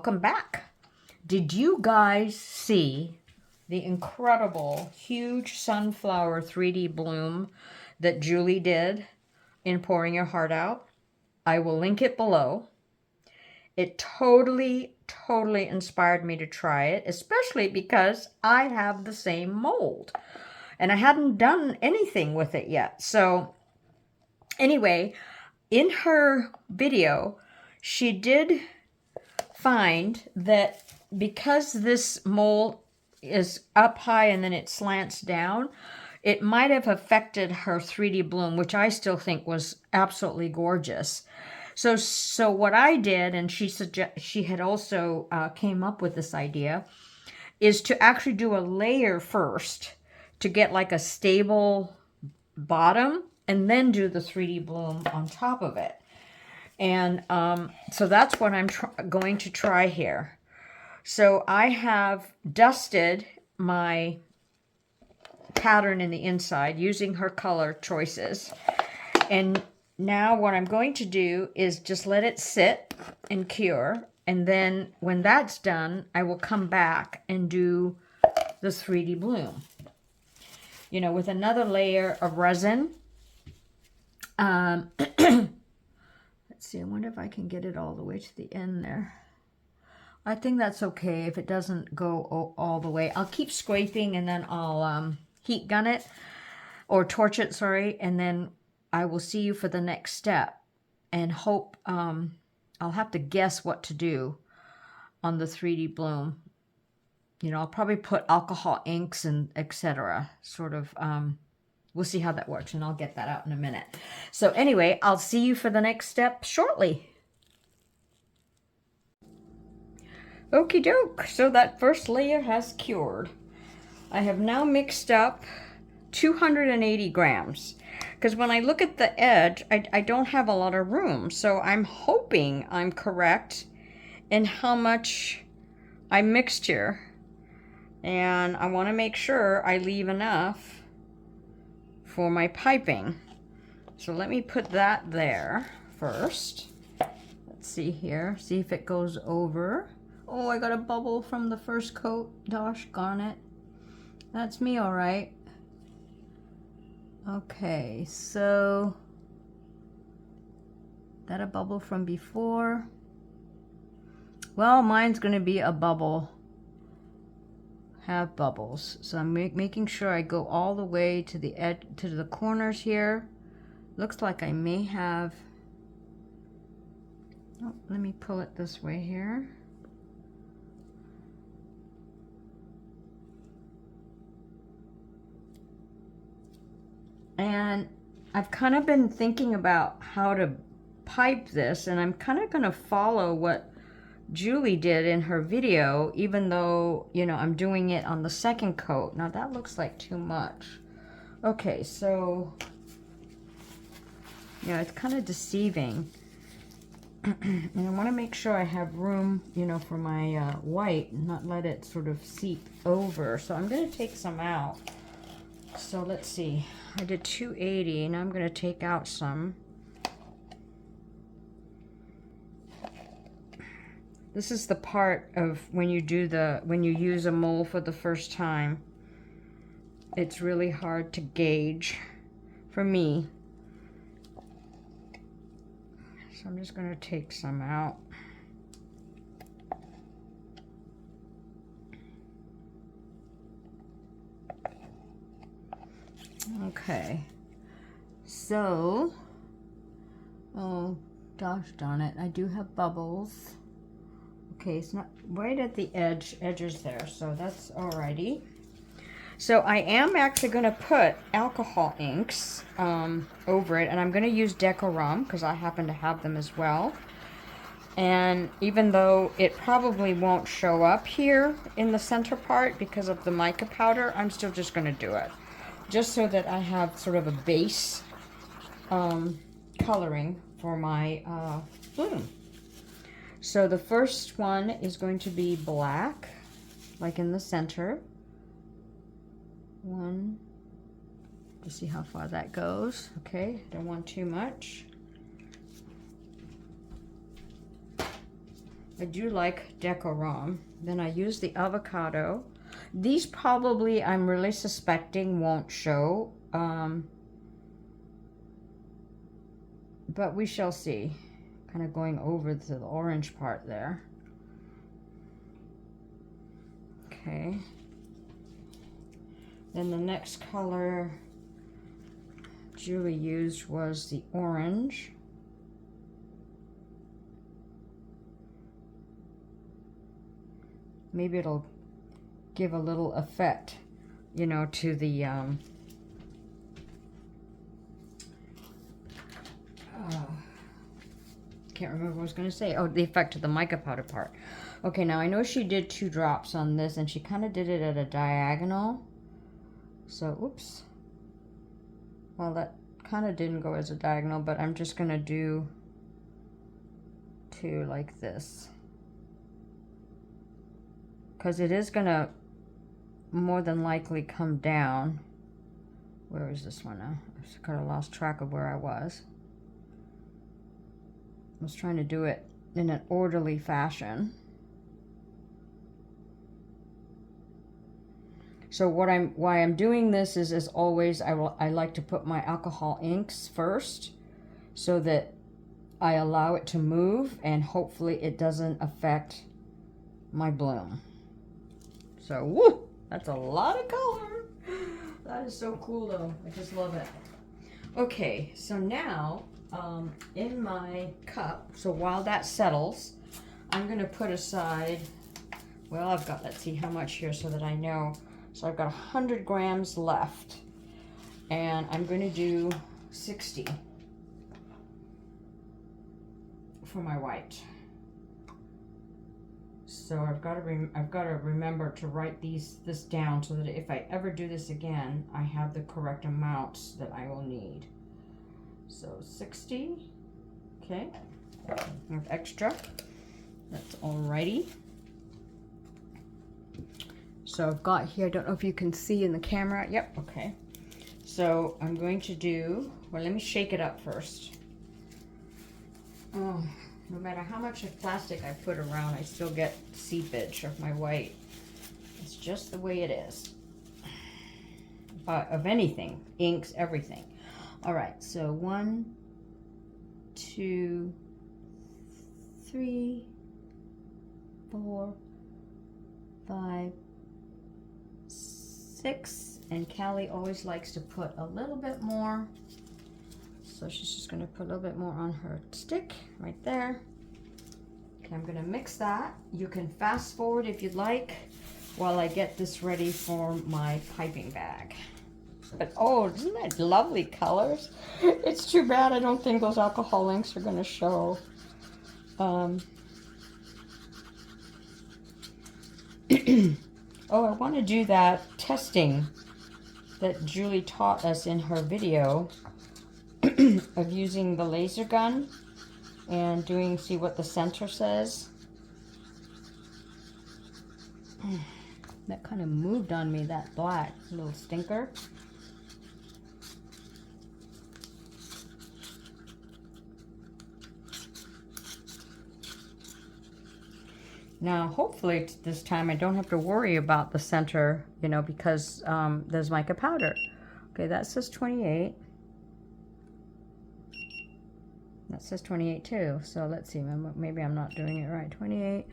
welcome back. Did you guys see the incredible huge sunflower 3D bloom that Julie did in Pouring Your Heart Out? I will link it below. It totally inspired me to try it, especially because I have the same mold and I hadn't done anything with it yet. So anyway, in her video, she did find that because this mold is up high and then it slants down, it might have affected her 3D bloom, which I still think was absolutely gorgeous. So what I did, and she had also came up with this idea, is to actually do a layer first to get like a stable bottom, and then do the 3D bloom on top of it. And so that's what I'm going to try here. So I have dusted my pattern in the inside using her color choices. And now what I'm going to do is just let it sit and cure. And then when that's done, I will come back and do the 3D bloom. You know, with another layer of resin. Let's see, I wonder if I can get it all the way to the end there. I think that's okay if it doesn't go all the way. I'll keep scraping and then I'll heat gun it, or torch it, sorry, and then I will see you for the next step and hope, I'll have to guess what to do on the 3D bloom. You know, I'll probably put alcohol inks and etc. Sort of, we'll see how that works, and I'll get that out in a minute. So anyway, I'll see you for the next step shortly. Okie doke, so that first layer has cured. I have now mixed up 280 grams. Because when I look at the edge, I don't have a lot of room. So I'm hoping I'm correct in how much I mixed here. And I want to make sure I leave enough for my piping. So let me put that there first. Let's see here. See if it goes over. Oh, I got a bubble from the first coat. Gosh darn it. That's me, all right. Okay, so that a bubble from before? Well, mine's going to be a bubble. Have bubbles. So I'm making sure I go all the way to the edge, to the corners here. Looks like I may have... Oh, let me pull it this way here. And I've kind of been thinking about how to pipe this, and I'm kind of going to follow what Julie did in her video, even though, you know, I'm doing it on the second coat. Now that looks like too much. Okay, so, yeah, it's kind of deceiving. And I want to make sure I have room, you know, for my white, and not let it sort of seep over. So I'm going to take some out. So let's see. I did 280, and I'm going to take out some. This is the part of when you use a mold for the first time. It's really hard to gauge for me. So I'm just going to take some out. Okay, so, oh gosh darn it, I do have bubbles. Okay, it's not right at the edges there, so that's alrighty. So I am actually going to put alcohol inks over it, and I'm going to use Decorum because I happen to have them as well. And even though it probably won't show up here in the center part because of the mica powder, I'm still just going to do it. Just so that I have sort of a base coloring for my bloom. So the first one is going to be black, like in the center. One, to see how far that goes. Okay, don't want too much. I do like Decorum. Then I use the avocado. These probably, I'm really suspecting, won't show. But we shall see. Kind of going over to the orange part there. Okay. Then the next color Julie used was the orange. Maybe it'll give a little effect, you know, to the can't remember what I was going to say. Oh, the effect of the mica powder part. Okay, now I know she did 2 drops on this, and she kind of did it at a diagonal. So, oops. Well, that kind of didn't go as a diagonal, but I'm just going to do 2 like this. Because it is going to more than likely come down. Where is this one now? I kind of lost track of where I was. I was trying to do it in an orderly fashion. So why I'm doing this is, as always, I like to put my alcohol inks first so that I allow it to move and hopefully it doesn't affect my bloom. So, woo, that's a lot of color. That is so cool though. I just love it. Okay, so now in my cup, so while that settles, I'm going to put aside, well, I've got, let's see how much here so that I know. So I've got 100 grams left, and I'm going to do 60 for my white. So I've got to remember to write this down so that if I ever do this again, I have the correct amounts that I will need. So 60, okay, I have extra, that's alrighty. So I've got here, I don't know if you can see in the camera, yep, okay. So I'm going to do, well, let me shake it up first. Oh, no matter how much of plastic I put around, I still get seepage of my white. It's just the way it is. Of anything, inks, everything. All right, so 1, 2, 3, 4, 5, 6, and Callie always likes to put a little bit more. So she's just going to put a little bit more on her stick right there. Okay, I'm going to mix that. You can fast forward if you'd like while I get this ready for my piping bag. But oh, isn't that lovely colors? It's too bad I don't think those alcohol inks are going to show. Oh, I want to do that testing that Julie taught us in her video of using the laser gun and doing, see what the center says. That kind of moved on me, that black little stinker. Now, hopefully this time I don't have to worry about the center, you know, because there's mica powder. Okay, that says 28. That says 28 too. So let's see, maybe I'm not doing it right. 28,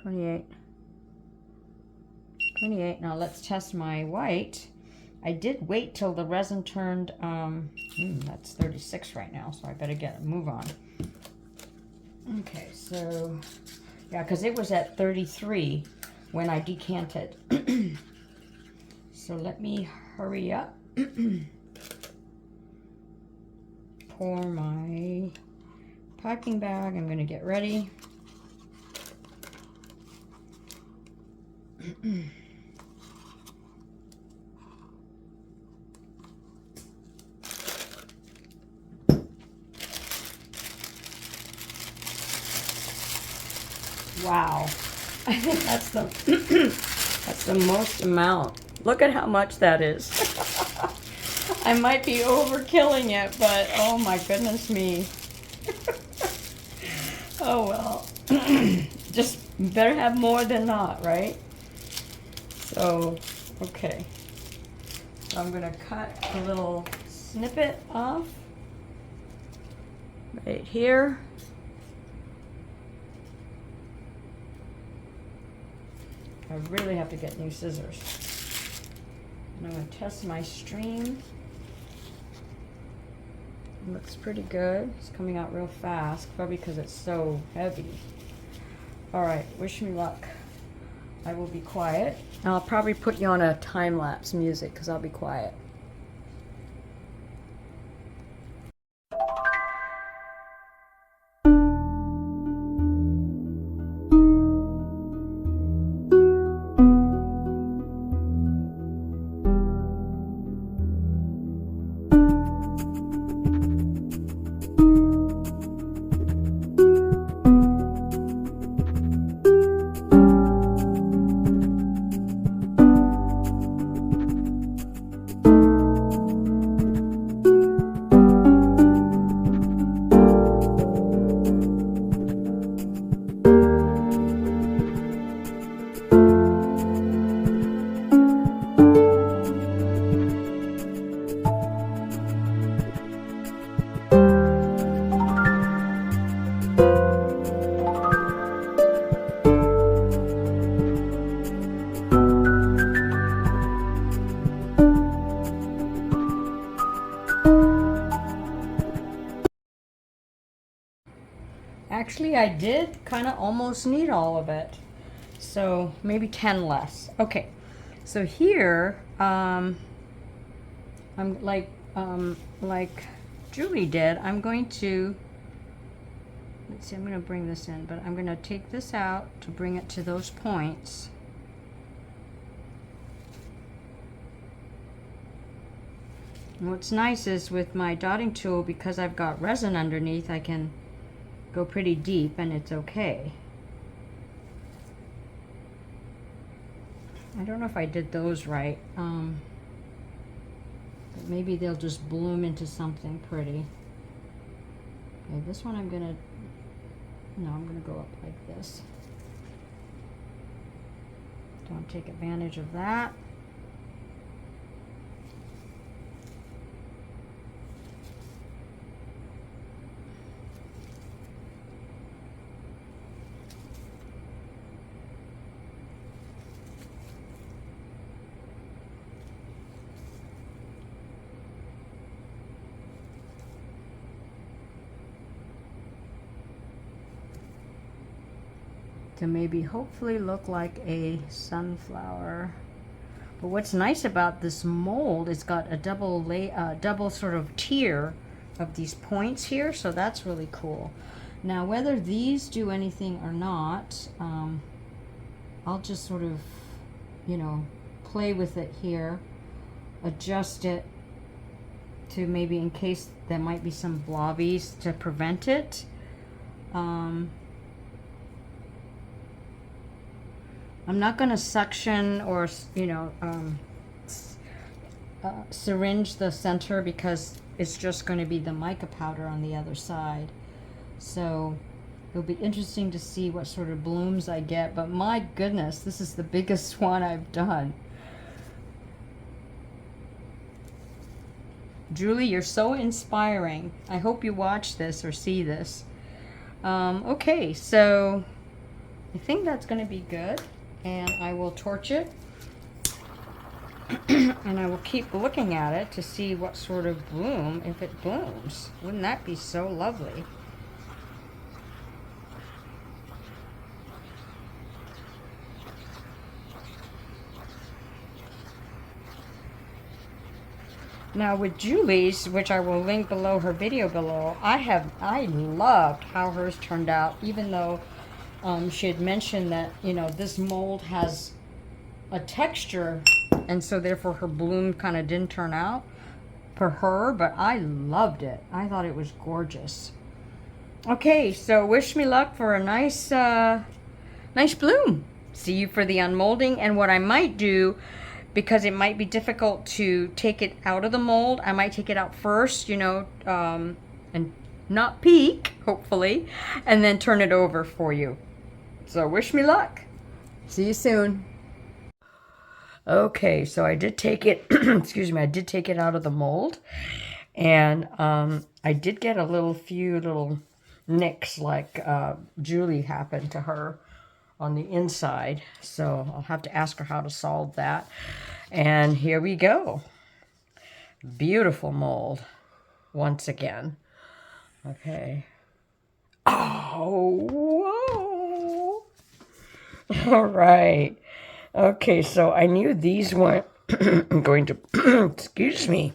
28, 28. Now let's test my white. I did wait till the resin turned, that's 36 right now, so I better move on. Okay, so, yeah, because it was at 33 when I decanted. So let me hurry up. Pour my piping bag. I'm going to get ready. Wow, I think that's the most amount. Look at how much that is. I might be overkilling it, but oh my goodness me. Oh well. Just better have more than not, right? So, okay. So I'm gonna cut a little snippet off right here. I really have to get new scissors. And I'm gonna test my stream. It looks pretty good. It's coming out real fast, probably because it's so heavy. All right, wish me luck. I will be quiet. I'll probably put you on a time-lapse music because I'll be quiet. Actually, I did kind of almost need all of it. So maybe 10 less. Okay, so here, I'm like Julie did, I'm going to, let's see, I'm going to bring this in, but I'm going to take this out to bring it to those points. And what's nice is with my dotting tool, because I've got resin underneath, I can go pretty deep and it's okay. I don't know if I did those right. But maybe they'll just bloom into something pretty. Okay, this one I'm gonna go up like this. Don't take advantage of that. To maybe hopefully look like a sunflower. But what's nice about this mold, it's got a double sort of tier of these points here, so that's really cool. Now whether these do anything or not, I'll just sort of, you know, play with it here, adjust it to maybe in case there might be some blobbies to prevent it. I'm not going to suction or, you know, syringe the center because it's just going to be the mica powder on the other side. So it'll be interesting to see what sort of blooms I get. But my goodness, this is the biggest one I've done. Julie, you're so inspiring. I hope you watch this or see this. Okay, so I think that's going to be good. And I will torch it and I will keep looking at it to see what sort of bloom, if it blooms. Wouldn't that be so lovely? Now with Julie's, which I will link below her video below, I loved how hers turned out, even though she had mentioned that, you know, this mold has a texture and so therefore her bloom kind of didn't turn out for her, but I loved it. I thought it was gorgeous. Okay, so wish me luck for a nice bloom. See you for the unmolding. And what I might do, because it might be difficult to take it out of the mold, I might take it out first, you know, and not peak, hopefully, and then turn it over for you. So wish me luck. See you soon. Okay, so I did take it, excuse me, I did take it out of the mold, and I did get a few little nicks like Julie happened to her on the inside. So I'll have to ask her how to solve that. And here we go. Beautiful mold once again. Okay. Oh, whoa. All right. Okay, so I knew these weren't going to, excuse me,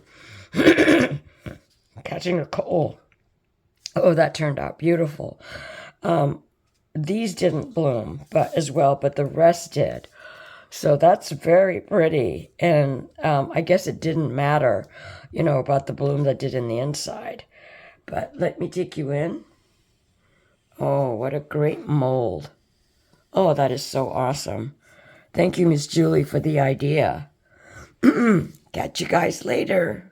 catching a cold. Oh, that turned out beautiful. These didn't bloom but as well, but the rest did. So that's very pretty. And I guess it didn't matter, you know, about the bloom that did in the inside. But let me take you in. Oh, what a great mold. Oh, that is so awesome. Thank you, Miss Julie, for the idea. Catch you guys later.